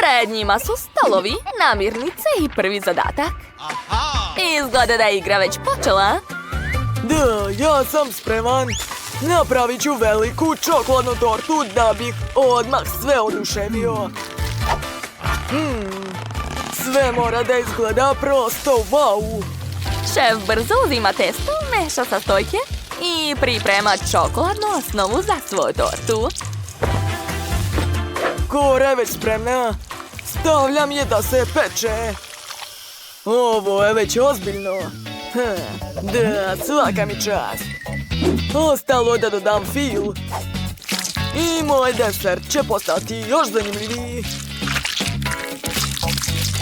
Pred njima su stolovi, namirnice i prvi zadatak. Izgleda da je igra već počela. Da, ja sam spreman. Napravit ću veliku čokoladnu tortu da bih odmah sve oduševio. Sve mora da izgleda prosto wow. Šef brzo uzima testo, meša sastojke i priprema čokoladnu osnovu za svoju tortu. Kora je već spremna. Stavljam je da se peče. Ovo je već ozbiljno. Da, svaka mi čast. Ostalo da dodam fil. I moj desert će postati još zanimljiviji.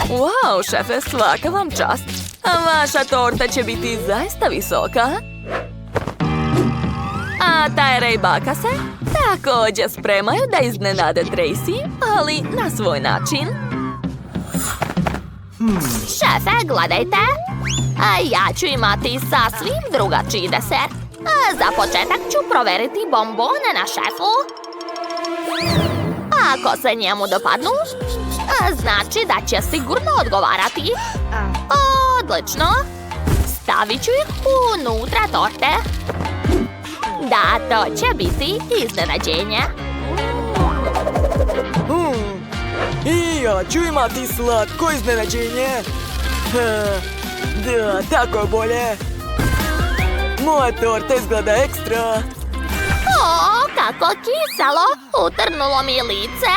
Wow, šefe, svaka vam čast. Vaša torta će biti zaista visoka. A Tyra i baka se također spremaju da iznenade Tracy, ali na svoj način. Šefe, gledajte. Ja ću imati sasvim drugačiji desert. Za početak ću proveriti bombone na šefu. Ako se njemu dopadnu, znači da će sigurno odgovarati. Odlično. Stavit ću ih unutra torte. Da, to će biti iznenađenje. I ja ću imati slatko iznenađenje. Da, tako je bolje. Moja torta izgleda ekstra. O, kako kiselo. Utrnulo mi lice.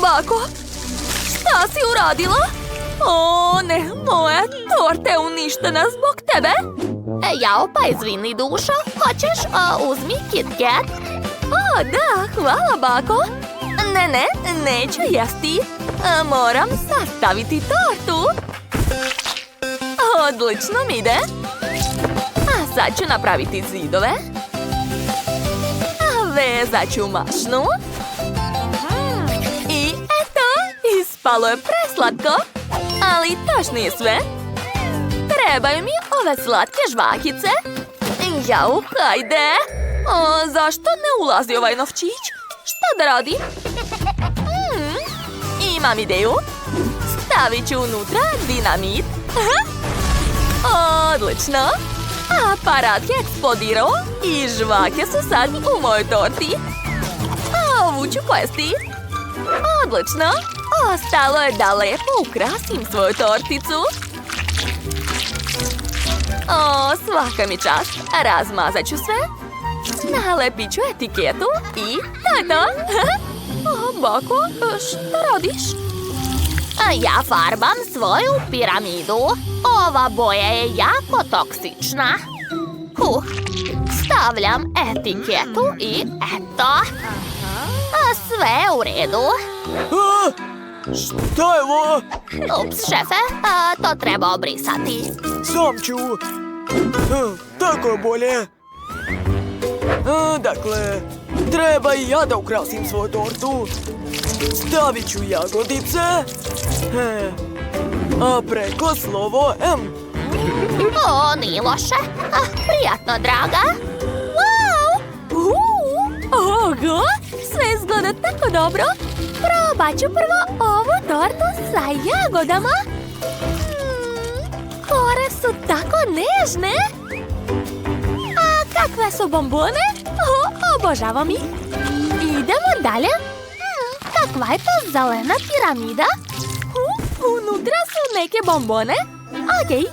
Bako, šta si uradila? O ne, moja torta je uništena zbog tebe. Jao, pa izvini, dušo. Hoćeš, uzmi KitKat. O, da, hvala, bako. Ne, neću jesti. Moram sastaviti tortu. Odlično mi ide. A sad ću napraviti zidove. A vezat ću mašnu. I eto, ispalo je preslatko. Ali to nije sve. Trebaju mi ove slatke žvakice. Jau, hajde. Zašto ne ulazi ovaj novčić? Šta da radim? Imam ideju. Stavit ću unutra dinamit. Odlično. Aparat je eksplodirao i žvake su sad u mojoj torti. Ovu ću pojesti. Odlično. Ostalo je da lepo ukrasim svoju torticu. O, svaka mi čast. Razmazat ću sve. Nalepit ću etiketu i to je to. O, bako, šta radiš? Ja farbam svoju piramidu. Ova boja je jako toksična. Stavljam etiketu i eto. Sve u redu. Šta je ovo? Ups, šefe, to treba obrisati. Sam ću. Tako je bolje. Dakle, treba i ja da ukrasim svoju tortu. Stavit ću jagodice. A preko slovo M. O, nije loše. Prijatno, draga. Wow! Oho! Sve izgleda tako dobro. Probat ću prvo ovu tortu sa jagodama. Kore su tako nežne. A kakve su bombone? Obožavam ih. Idemo dalje. Kakva je to zelena piramida? Unutra su neke bombone. Okej,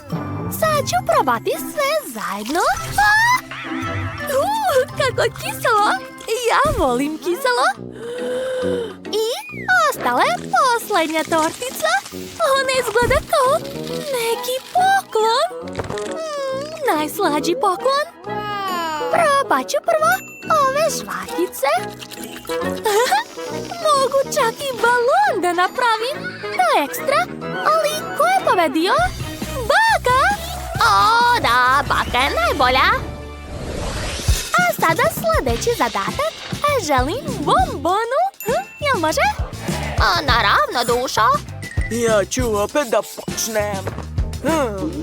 sad ću probati sve zajedno. Kako kiselo. Ja volim kiselo. I ostala je posljednja tortica. Ona izgleda kao neki poklon. Najslađi poklon. Probat ću prvo ove žvakice. Mogu čak i balon da napravim. To je ekstra. Ali ko je pobedio? Baka! O, da, baka je najbolja. A sada sljedeći zadatak. Želim bombonu. Jel može? Naravno, dušo. Ja ću opet da počnem.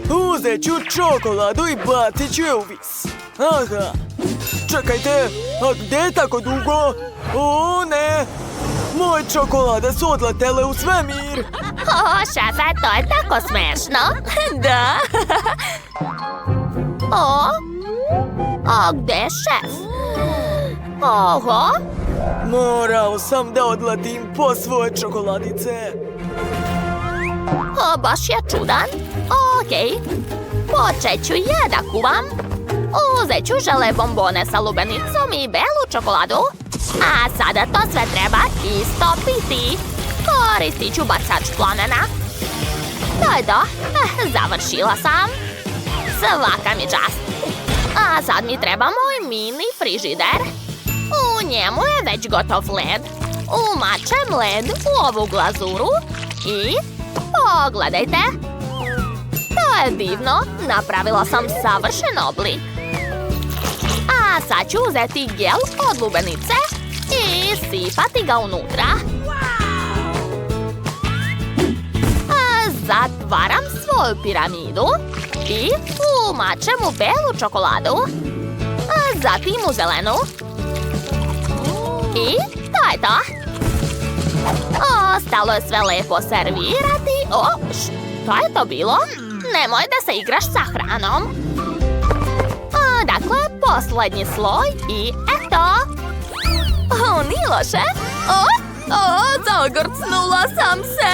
Uzet ću čokoladu i bacit ću je u vis. Aha. Čekajte, a gdje je tako dugo? O, ne. Moje čokolade su odletele u svemir. O, šefe, to je tako smešno. Da. A gde je šef? Oho, Morao sam da odletim po svoje čokoladice. baš je čudan. Okej, počet ću ja da kuvam. Uzet ću žele bombone sa lubenicom i belu čokoladu. A sada to sve treba istopiti. Koristit ću bacač plamena. To je to. Završila sam. Svaka mi čast. A sad mi treba moj mini frižider. U njemu je već gotov led. Umačem led u ovu glazuru i pogledajte. To je divno. Napravila sam savršen oblik. A sad ću uzeti gel od lubenice i sipati ga unutra. A zatvaram svoju piramidu i umačem u belu čokoladu. A zatim u zelenu. I to je to. Ostalo je sve lepo servirati. O, što je to bilo? Nemoj da se igraš sa hranom. Dakle, posljednji sloj i eto. Nije loše. Zagorcnula sam se.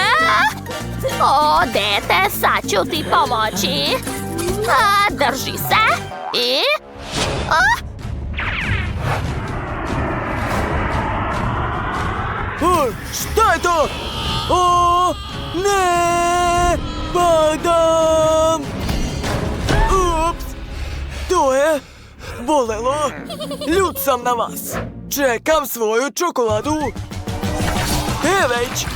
O, dete, sad ću ti pomoći. Drži se. I... Šta je to? O, ne! Padam! Ups! To je bolelo. Ljut sam na vas. Čekam svoju čokoladu. Već.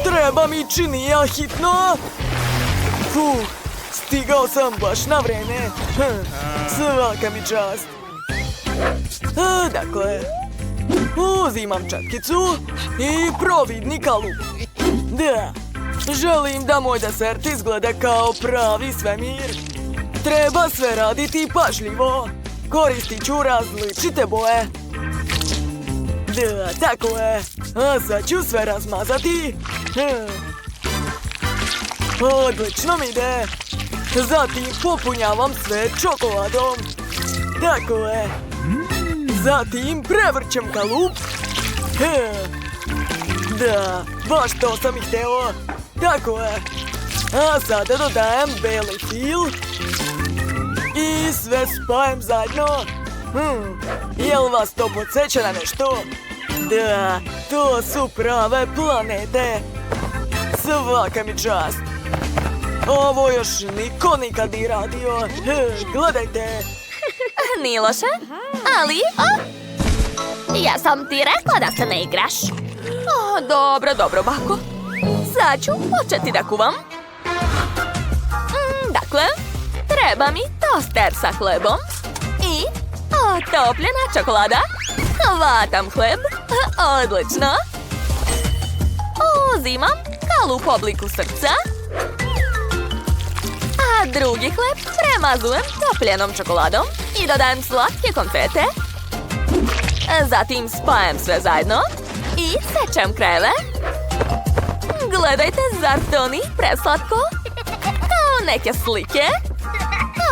Treba mi činija hitno. Stigao sam baš na vreme. Svaka mi čast. Dakle, uzimam četkicu i providni kalup. Da, želim da moj desert izgleda kao pravi svemir. Treba sve raditi pažljivo. Koristit ću različite boje. Da, tako je. A sad ću sve razmazati. Odlično mi ide. Zatim popunjavam sve čokoladom. Tako je. Zatim prevrćem kalup. Da, baš to sam i hteo. Tako je. A sada dodajem beli fil. I sve spajem zajedno. Jel vas to podsjeća na nešto? Da, to su prave planete. Svaka mi čast. Ovo još niko nikad nije radio. Gledajte. Nije loše, ali... Ja sam ti rekla da se ne igraš. Dobro, bako. Sad ću početi da kuvam. Dakle, treba mi toster sa hlebom i topljena čokolada. Vatam hleb. Odlično. Uzimam kalup u obliku srca. A drugi hleb premazujem topljenom čokoladom i dodajem slatke konfete. Zatim spajam sve zajedno i sečem krajeve. Gledajte, zar to nije preslatko? Kao neke slike.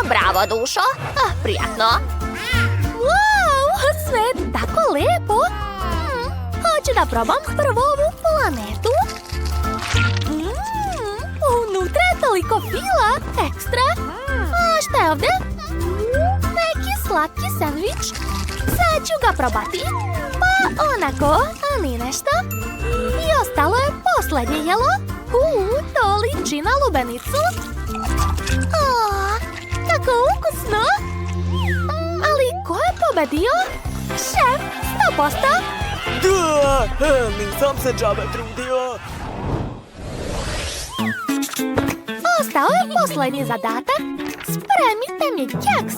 Bravo, dušo. Prijatno. Wow, sve je tako lijepo. Hoću da probam prvo ovu planetu. Unutra je toliko fila. Ekstra. A šta je ovdje? Neki slatki sandvič. Sad ću ga probati. Pa onako, a ni nešto. I ostalo je posljednje jelo. To liči na lubenicu. Kako ukusno. Ali ko je pobedio? Šef, 100%. Da, nisam se džabe trudio. Ostao je posljednji zadatak. Spremite mi keks.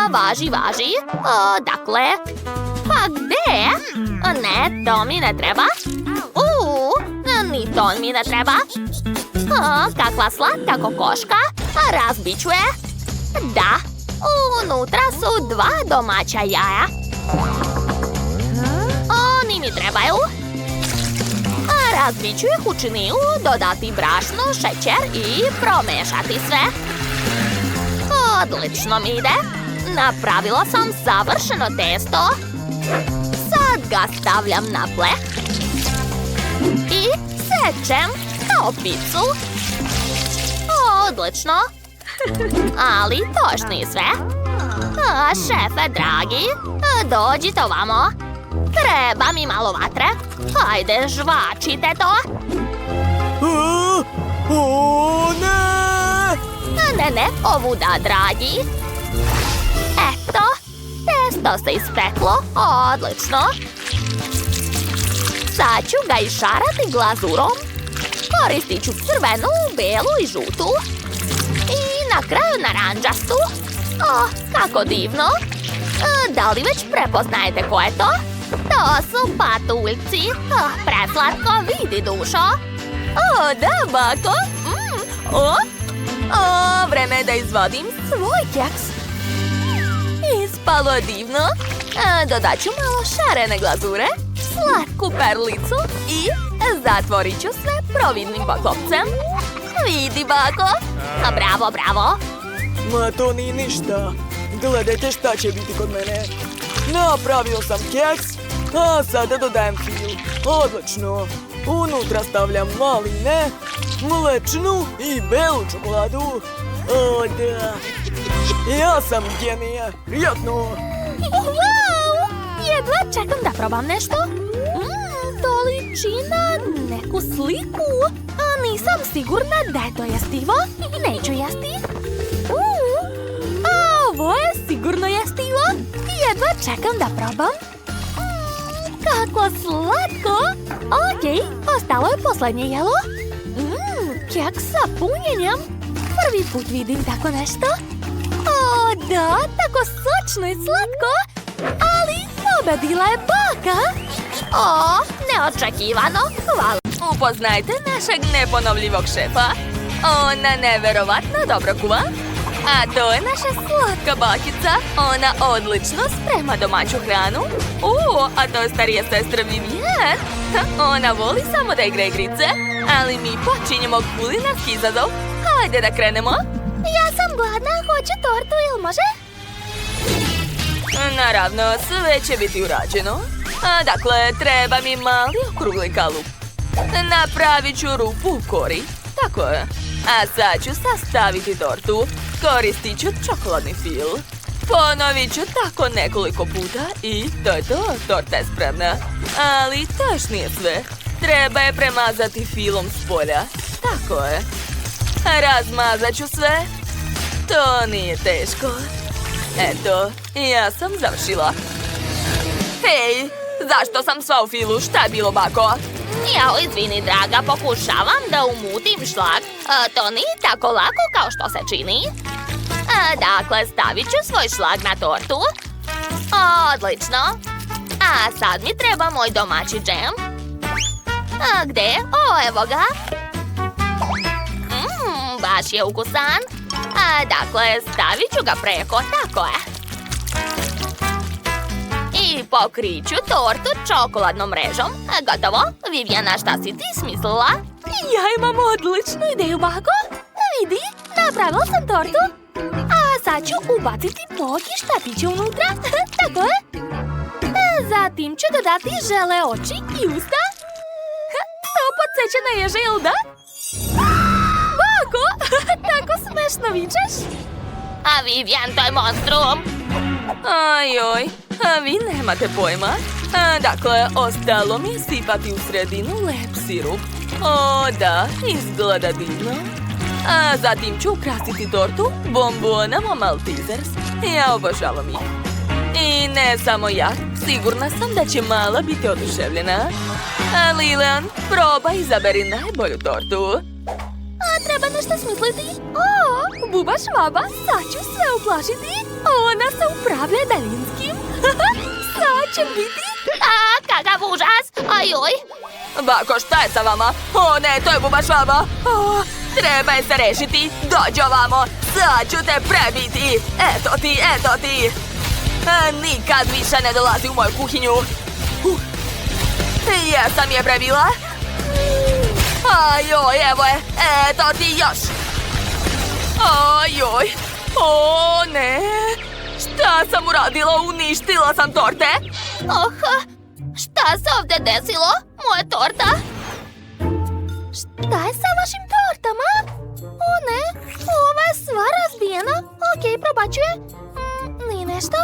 Važi. Dakle, pa gde? Ne, to mi ne treba. Ni to mi ne treba. Kakva slatka kokoška. Razbit ću je. Da, unutra su 2 domaća jaja. oni mi trebaju. Razbit ću ih u činiju, dodati brašno, šećer i promešati sve. Odlično mi ide. Napravila sam savršeno testo. Sad ga stavljam na pleh i sečem kao picu. Odlično. Ali to još nije sve. Šefe dragi, dođite ovamo. Treba mi malo vatre. Hajde, žvačite to. O, ne! Ne, ovuda, dragi. Eto, testo se ispeklo. Odlično. Sad ću ga išarati glazurom. Koristit ću crvenu, belu i žutu. I na kraju naranđastu. Kako divno. Da li već prepoznajete ko je to? To su patuljci. Preslatko, vidi, dušo. Da, bako. Vreme je da izvadim svoj keks. Ispalo divno. Dodat ću malo šarene glazure, slatku perlicu i zatvorit ću sve providnim poklopcem. Vidi, bako. Bravo, bravo. Ma to nije ništa. Gledajte šta će biti kod mene. Napravio sam keks, a sada dodajem fil. Odlično. Unutra stavljam maline, mlečnu i belu čokoladu. O, da. Ja sam genije. Prijatno. Wow! Jedva čekam da probam nešto. To liči na neku sliku. A nisam sigurna da je to jestivo i neću jesti. Ovo je sigurno jestivo. Jedva čekam da probam. Kako slatko! Okej, ostalo je posljednje jelo. Keks sa punjenjem. Prvi put vidim tako nešto. O, da, tako sočno i slatko. Ali pobedila je baka. Neočekivano. Hvala. Upoznajte našeg neponovljivog šefa. Ona neverovatno dobro kuva. A to je naša slatka bakica. Ona odlično sprema domaću hranu. A to je starija sestra Vivian. Ona voli samo da igra igrice. Ali mi počinjemo kulinarski izazov. Hajde da krenemo. Ja sam gladna, hoću tortu, jel može? Naravno, sve će biti urađeno. Dakle, treba mi mali okrugli kalup. Napravit ću rupu u kori. Tako je. A sad ću sastaviti tortu. Koristit ću čokoladni fil. Ponovit ću tako nekoliko puta i to je to. Torta je spremna. Ali to još nije sve. Treba je premazati filom s polja. Tako je. Razmazat ću sve. To nije teško. Eto, ja sam završila. Hej, zašto sam sva u filu? Šta je bilo, bako? Jao, izvini, draga, pokušavam da umutim šlag. To nije tako lako kao što se čini. Dakle, stavit ću svoj šlag na tortu. Odlično. A sad mi treba moj domaći džem. Gde? Evo ga. Baš je ukusan. Dakle, stavit ću ga preko, tako je. I pokrit ću tortu čokoladnom mrežom. Gotovo. Viviana, šta si ti smislila? Ja imam odličnu ideju, bako. Vidi, napravila sam tortu. A sad ću ubaciti plok i štatiće unutra. Tako je. Zatim ću dodati žele oči i usta. To podsjeća na ježe, jel da? Bako, tako smešno vičeš. A Vivian, to je monstrum. Ajoj, a vi nemate pojma. Dakle, ostalo mi je sipati u sredinu lep sirup. O, da, izgleda divno. A zatim ću ukrasiti tortu bombonama Maltesers. Ja obožavam ih. I ne samo ja, sigurna sam da će mala biti oduševljena. Lilian, probaj, izaberi najbolju tortu. Treba nešto smisliti. Buba švaba, sad ću sve uplašiti. Ona se upravlja daljinskim. Sad će biti... Kakav užas! Ajoj! Bako, šta je sa vama? O ne, to je buba švaba. Treba je se rešiti. Dođi ovamo, sad ću te prebiti. Eto ti, eto ti. Nikad više ne dolazi u moju kuhinju. Jesam je prebila. Ajoj, evo je. Eto ti još. Ajoj. O, ne. Šta sam uradila? Uništila sam torte. Šta se ovdje desilo? Moja torta. Šta je sa vašim tortama? O ne, ova je sva razbijena. Okej, probačuje. Nije nešto?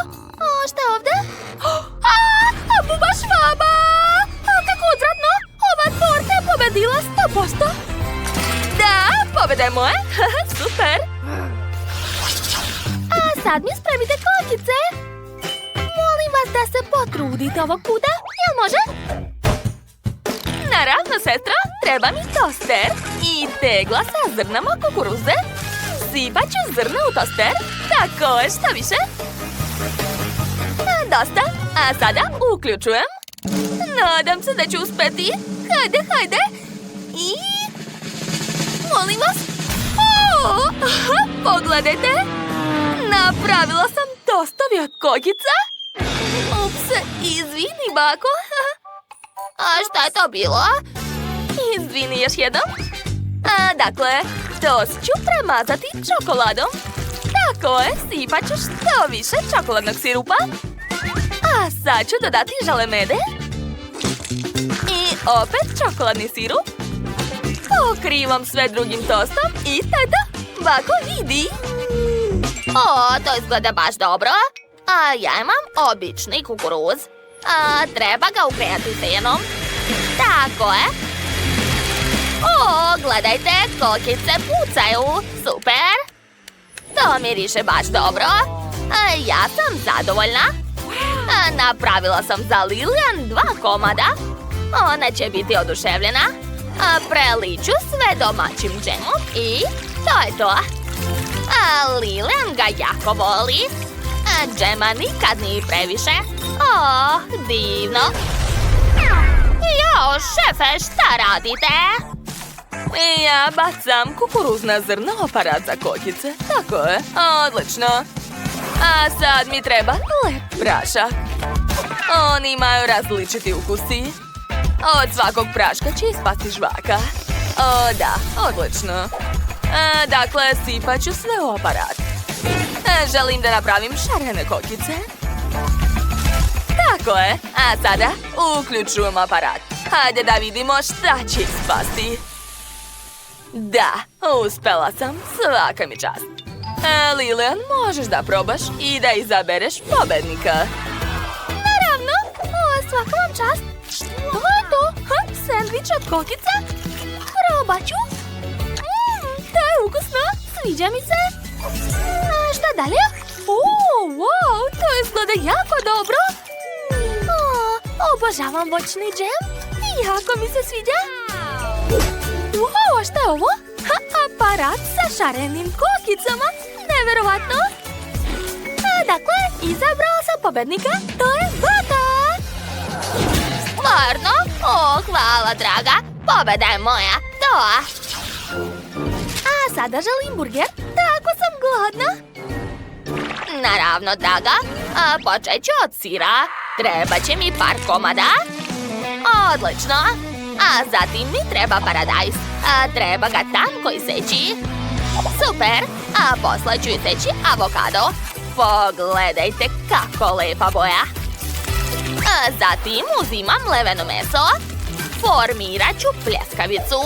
O, šta je ovdje? Buba švaba! Kako odvratno! Ova torta je pobedila 100%. Da, pobjeda je moje. Super. A sad mi spremite kokice. Molim vas da se potrudite ovog puta. Jel može? Naravno, sestro, treba mi toster i tegla sa zrnama kukuruze. Sipat ću zrna u toster. Tako je, šta više? Dosta, a sada uključujem. Nadam se da ću uspeti. Hajde. I... Molim vas. Pogledajte. Napravila sam tostovi od kokica. Ups, izvini, bako. A šta je to bilo? Izvini još jednom. Dakle, tost ću premazati čokoladom. Tako je, sipat ću što više čokoladnog sirupa. A sad ću dodati žalemede. I opet čokoladni sirup. Pokrivam sve drugim tostom i tada, bako vidi. O, to izgleda baš dobro. A ja imam obični kukuruz. Treba ga ugrijati senom. Tako je. O, gledajte, kokice pucaju. Super. To miriše baš dobro. Ja sam zadovoljna. Napravila sam za Lilian 2 komada. Ona će biti oduševljena. Preliću sve domaćim džemom i to je to. Lilian ga jako voli. Džema nikad nije previše. O, divno. Jo, šefe, šta radite? Ja bacam kukuruzna zrna u aparat za kokice. Tako je, odlično. A sad mi treba lep prašak. Oni imaju različiti ukusi. Od svakog praška će ispasti žvaka. O, da, odlično. Dakle, sipat ću sve u aparat. Želim da napravim šarene kokice. Tako je, a sada uključujem aparat. Hajde da vidimo šta će ispasti. Da, uspela sam, svaka mi čast. Lilian, možeš da probaš i da izabereš pobednika. Naravno, svaka vam čast. To je to, sendvič od kokica. Probat ću. To je ukusno, sviđa mi se. A šta dalje? Wow, to izgleda jako dobro. Obožavam voćni džem. Jako mi se sviđa. Wow, a šta je ovo? Aparat sa šarenim kokicama. Neverovatno. Dakle, izabrala sam pobednika. To je Baka. Stvarno? O, hvala, draga. Pobeda je moja. To. A sada želim burger. Tako sam gladna. Naravno, draga. Počet ću od sira. Treba će mi par komada. Odlično. A zatim mi treba paradajz. Treba ga tanko iseći. Super. A posle ću iseći avokado. Pogledajte kako lepa boja. Zatim uzimam leveno meso. Formirat ću pljeskavicu.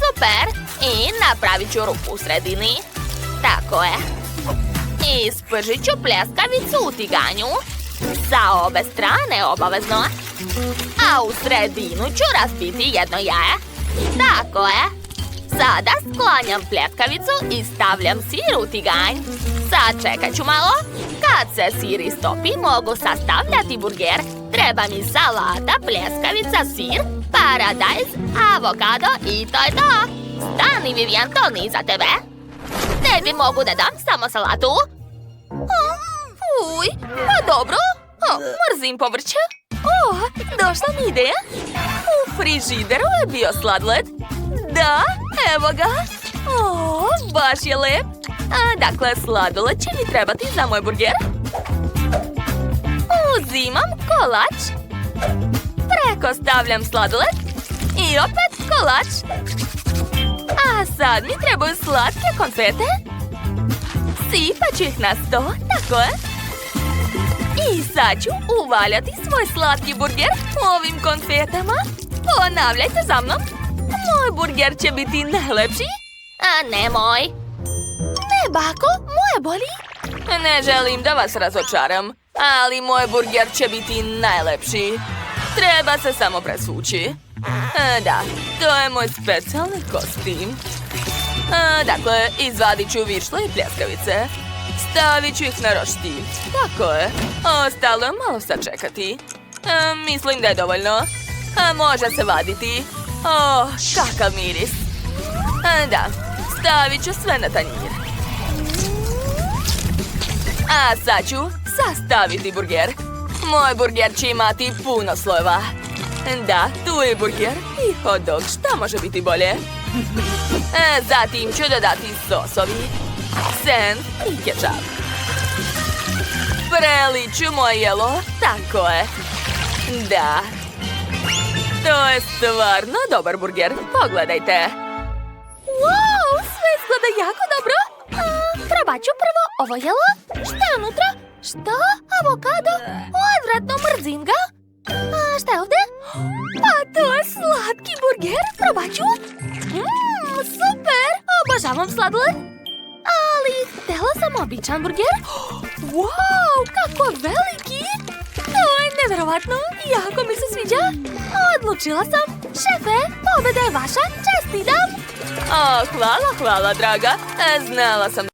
Super. I napravit ću rupu u sredini. Tako je. Ispržit ću pljeskavicu u tiganju. Sa obe strane obavezno. A u sredinu ću razbiti jedno jaje. Tako je. Sada sklanjam pljeskavicu i stavljam sir u tiganj. Sad čekat ću malo. Kad se sir istopi, mogu sastavljati burger. Treba mi salata, pljeskavica, sir, paradajz, avokado i to je to. Stani, Vivian, to nije za tebe. Tebi mogu da dam samo salatu. Uj, pa dobro. Mrzim povrće. Došla mi ideja. U frižideru je bio sladoled. Da, evo ga. Baš je lep. Dakle, sladoled će mi trebati za moj burger. Uzimam kolač. Polako stavljam sladoled. I opet kolač. A sad mi trebaju slatke konfete. Sipat ću ih na sto, tako je. I sad ću uvaljati svoj slatki burger ovim konfetama. Ponavljajte za mnom. Moj burger će biti najlepši. A ne moj. Ne, bako, moje boli. Ne želim da vas razočaram, ali moj burger će biti najlepši. Treba se samo presući. Da, to je moj specijalni kostim. Dakle, izvadit ću višle i pljeskavice. Stavit ću ih na roštilj. Tako je. Ostalo je malo sačekati. Mislim da je dovoljno. Može se vaditi. Kakav miris. Da, stavit ću sve na tanjir. A sad ću sastaviti burger. Moj burger će imati puno slojeva. Da, tu je burger i hot dog. Šta može biti bolje? Zatim ću dodati sosovi, sen i kečap. Prelit ću moje jelo. Tako je. Da. To je stvarno dobar burger. Pogledajte. Wow, sve izgleda jako dobro. Probat ću prvo ovo jelo. Šta je unutra? Što? Avokado? Odvratno, mrzim ga. Šta je ovdje? Pa to je slatki burger. Probat ću. Super! Obožavam sladoled. Ali htjela sam običan burger. Wow, kako veliki! To je nevjerovatno. Jako mi se sviđa. Odlučila sam. Šefe, pobjeda je vaša. Čestitam! Hvala, draga. Znala sam